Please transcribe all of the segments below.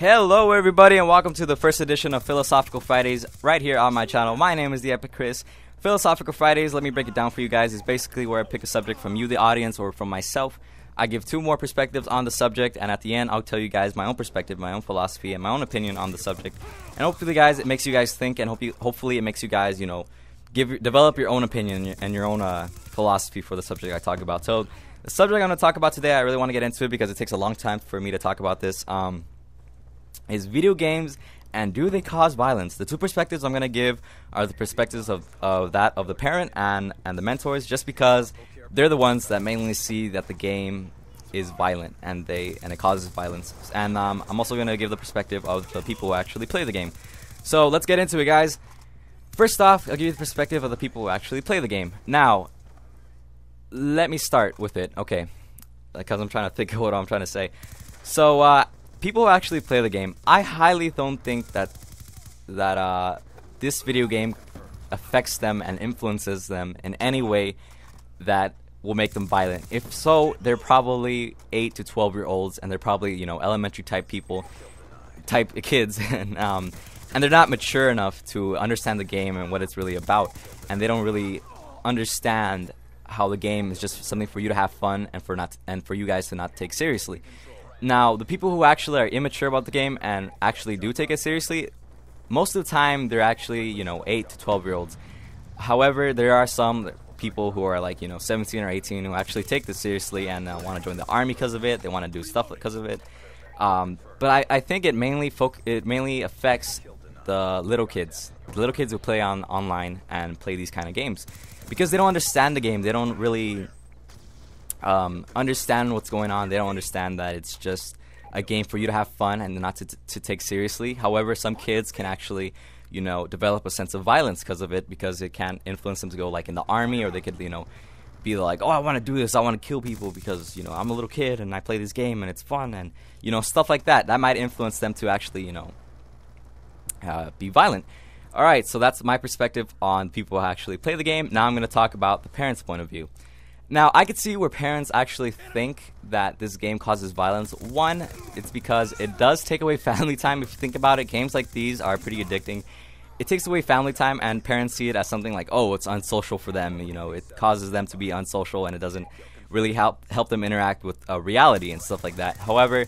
Hello everybody and welcome to the first edition of Philosophical Fridays right here on my channel. My name is The Epic Chris. Philosophical Fridays, let me break it down for you guys, is basically where I pick a subject from you, the audience, or from myself. I give two more perspectives on the subject, and at the end I'll tell you guys my own perspective, my own philosophy, and my own opinion on the subject. And hopefully guys, it makes you guys think, and hopefully it makes you guys, develop your own opinion and your own philosophy for the subject I talk about. So the subject I'm going to talk about today, I really want to get into it because it takes a long time for me to talk about this. Is video games and do they cause violence? The two perspectives I'm going to give are the perspectives of the parent and the mentors, just because they're the ones that mainly see that the game is violent and it causes violence. And I'm also going to give the perspective of the people who actually play the game. So let's get into it, guys. First off, I'll give you the perspective of the people who actually play the game. Now, let me start with it, okay, because I'm trying to think of what I'm trying to say. So, people who actually play the game, I highly don't think that this video game affects them and influences them in any way that will make them violent. If so, they're probably 8 to 12-year-olds, and they're probably, elementary type kids, and they're not mature enough to understand the game and what it's really about, and they don't really understand how the game is just something for you to have fun and for you guys to not take seriously. Now, the people who actually are immature about the game and actually do take it seriously, most of the time they're actually, 8 to 12-year-olds. However, there are some people who are like, 17 or 18 who actually take this seriously and want to join the army because of it. They want to do stuff because of it. But I think it mainly affects the little kids who play online and play these kind of games, because they don't understand the game. They don't really understand what's going on. They don't understand that it's just a game for you to have fun and not to take seriously. However, some kids can actually, develop a sense of violence because of it, because it can influence them to go like in the army, or they could, be like, oh, I want to do this, I want to kill people because, I'm a little kid and I play this game and it's fun, and, stuff like that. That might influence them to actually, be violent. Alright, so that's my perspective on people who actually play the game. Now I'm going to talk about the parents' point of view. Now, I could see where parents actually think that this game causes violence. One, it's because it does take away family time. If you think about it, games like these are pretty addicting. It takes away family time, and parents see it as something like, oh, it's unsocial for them. It causes them to be unsocial, and it doesn't really help them interact with reality and stuff like that. However,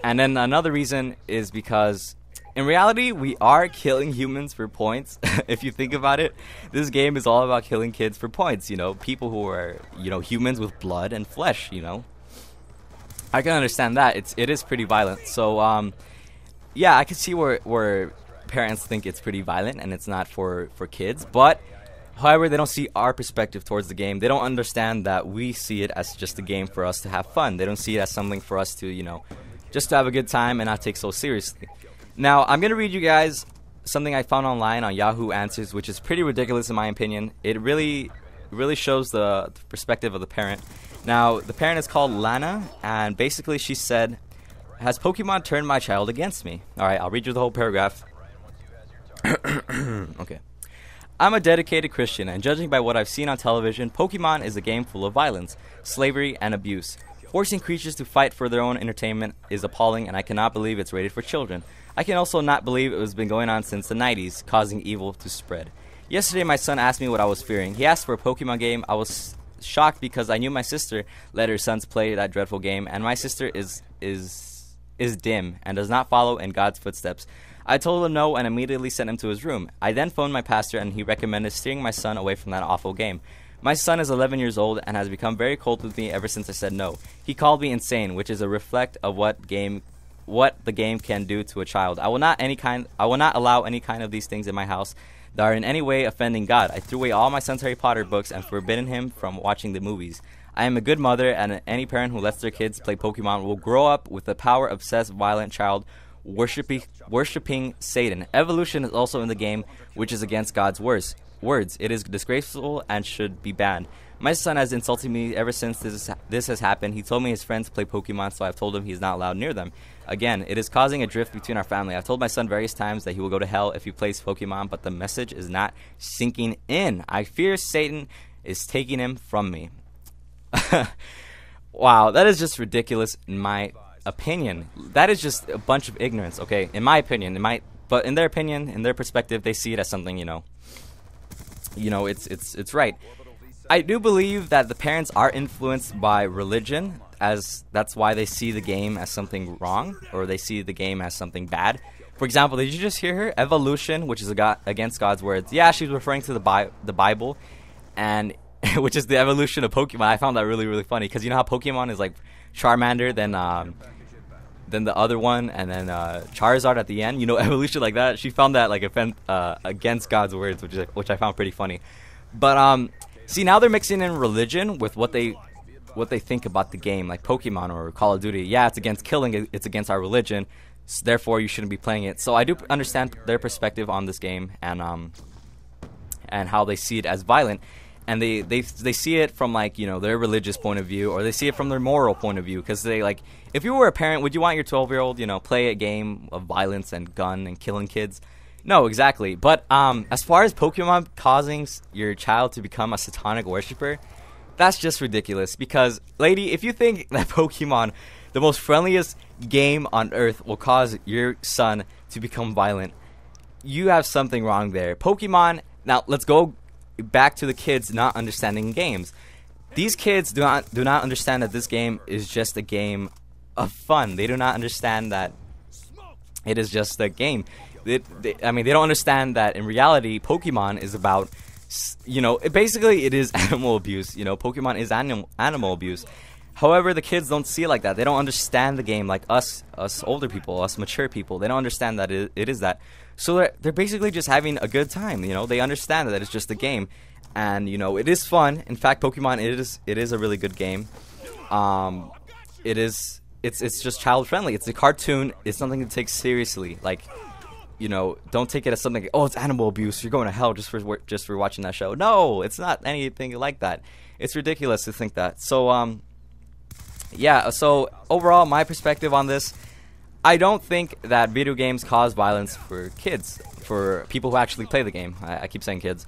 and then another reason is because in reality, we are killing humans for points. If you think about it, this game is all about killing kids for points. People who are, humans with blood and flesh. I can understand that. It is pretty violent. So, yeah, I can see where parents think it's pretty violent and it's not for kids. But, however, they don't see our perspective towards the game. They don't understand that we see it as just a game for us to have fun. They don't see it as something for us to, just to have a good time and not take so seriously. Now, I'm going to read you guys something I found online on Yahoo Answers, which is pretty ridiculous in my opinion. It really shows the perspective of the parent. Now, the parent is called Lana, and basically she said, has Pokemon turned my child against me? Alright, I'll read you the whole paragraph. Okay. I'm a dedicated Christian, and judging by what I've seen on television, Pokemon is a game full of violence, slavery, and abuse. Forcing creatures to fight for their own entertainment is appalling, and I cannot believe it's rated for children. I can also not believe it has been going on since the 90s, causing evil to spread. Yesterday, my son asked me what I was fearing. He asked for a Pokemon game. I was shocked because I knew my sister let her sons play that dreadful game, and my sister is dim and does not follow in God's footsteps. I told him no and immediately sent him to his room. I then phoned my pastor, and he recommended steering my son away from that awful game. My son is 11 years old and has become very cold with me ever since I said no. He called me insane, which is a reflect of what the game can do to a child. I will not allow any kind of these things in my house that are in any way offending God. I threw away all my son's Harry Potter books and forbidden him from watching the movies. I am a good mother, and any parent who lets their kids play Pokemon will grow up with a power-obsessed, violent child worshipping Satan. Evolution is also in the game, which is against God's words. It is disgraceful and should be banned. My son has insulted me ever since this has happened. He told me his friends play Pokemon, so I've told him he's not allowed near them. Again, it is causing a drift between our family. I've told my son various times that he will go to hell if he plays Pokemon, but the message is not sinking in. I fear Satan is taking him from me. Wow, that is just ridiculous in my opinion. That is just a bunch of ignorance. Okay, in my opinion, but in their opinion, in their perspective, they see it as something, it's right. I do believe that the parents are influenced by religion, as that's why they see the game as something wrong, or they see the game as something bad. For example, did you just hear her? Evolution, which is against God's words. Yeah, she's referring to the Bible, and which is the evolution of Pokemon. I found that really, really funny, because you know how Pokemon is like Charmander, then the other one, and then Charizard at the end. You know, evolution like that. She found that like against God's words, which I found pretty funny. But see, now they're mixing in religion with what they think about the game, like Pokemon or Call of Duty. Yeah, it's against killing. It's against our religion. So therefore, you shouldn't be playing it. So I do understand their perspective on this game, and how they see it as violent. And they see it from like, their religious point of view, or they see it from their moral point of view, because they like, if you were a parent, would you want your 12-year-old play a game of violence and gun and killing kids? No, exactly. But as far as Pokemon causing your child to become a satanic worshiper, that's just ridiculous. Because lady, if you think that Pokemon, the most friendliest game on earth, will cause your son to become violent, you have something wrong there. Pokemon, now let's go back to the kids not understanding games. These kids do not understand that this game is just a game of fun. They do not understand that it is just a game. They don't understand that in reality, Pokemon is about, basically it is animal abuse. Pokemon is animal abuse. However, the kids don't see it like that. They don't understand the game like us older people, us mature people. They don't understand that it is that. So they're basically just having a good time. They understand that it's just a game, and it is fun. In fact, Pokemon it is a really good game. It's just child friendly. It's a cartoon. It's something to take seriously. Like, don't take it as something. Oh, it's animal abuse. You're going to hell just for watching that show. No, it's not anything like that. It's ridiculous to think that. So yeah. So overall, my perspective on this, I don't think that video games cause violence for kids, for people who actually play the game. I keep saying kids.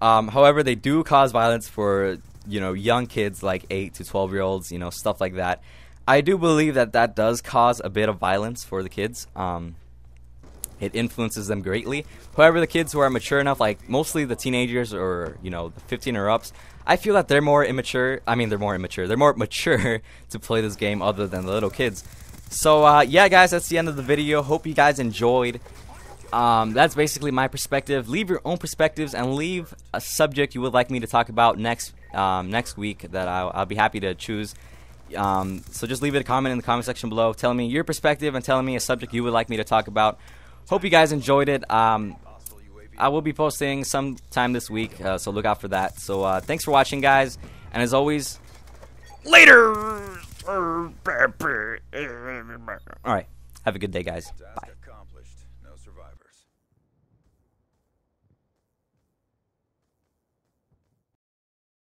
However, they do cause violence for, young kids like 8 to 12-year-olds, stuff like that. I do believe that does cause a bit of violence for the kids. It influences them greatly. However, the kids who are mature enough, like mostly the teenagers or, the 15 or ups, I feel that they're more immature. They're more immature. They're more mature to play this game other than the little kids. So, yeah, guys, that's the end of the video. Hope you guys enjoyed. That's basically my perspective. Leave your own perspectives and leave a subject you would like me to talk about next week that I'll be happy to choose. So just leave it a comment in the comment section below telling me your perspective and telling me a subject you would like me to talk about. Hope you guys enjoyed it. I will be posting sometime this week, so look out for that. So thanks for watching, guys. And as always, later! Alright, have a good day, guys. Bye.